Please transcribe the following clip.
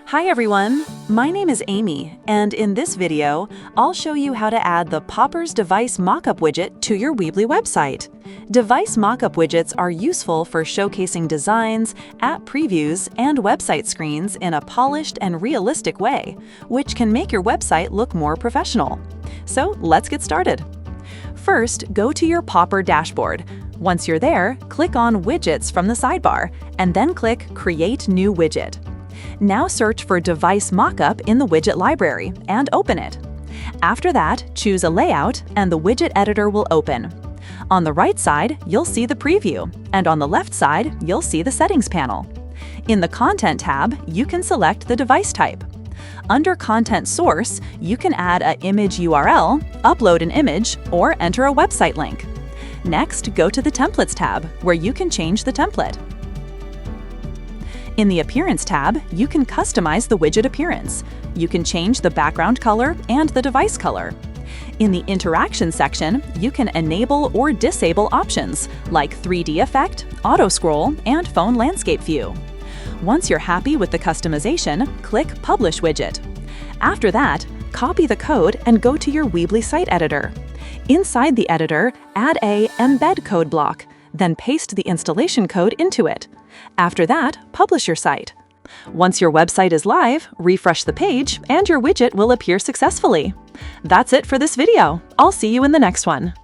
Hi everyone, my name is Amy, and in this video, I'll show you how to add the Poppers Device Mockup Widget to your Weebly website. Device Mockup Widgets are useful for showcasing designs, app previews, and website screens in a polished and realistic way, which can make your website look more professional. So let's get started. First, go to your Popper dashboard. Once you're there, click on Widgets from the sidebar, and then click Create New Widget. Now search for Device Mockup in the widget library and open it. After that, choose a layout and the widget editor will open. On the right side, you'll see the preview, and on the left side, you'll see the settings panel. In the Content tab, you can select the device type. Under Content Source, you can add an image URL, upload an image, or enter a website link. Next, go to the Templates tab, where you can change the template. In the Appearance tab, you can customize the widget appearance. You can change the background color and the device color. In the Interaction section, you can enable or disable options like 3D effect, auto scroll, and phone landscape view. Once you're happy with the customization, click Publish Widget. After that, copy the code and go to your Weebly site editor. Inside the editor, add a Embed Code block, then paste the installation code into it. After that, publish your site. Once your website is live, refresh the page and your widget will appear successfully. That's it for this video. I'll see you in the next one.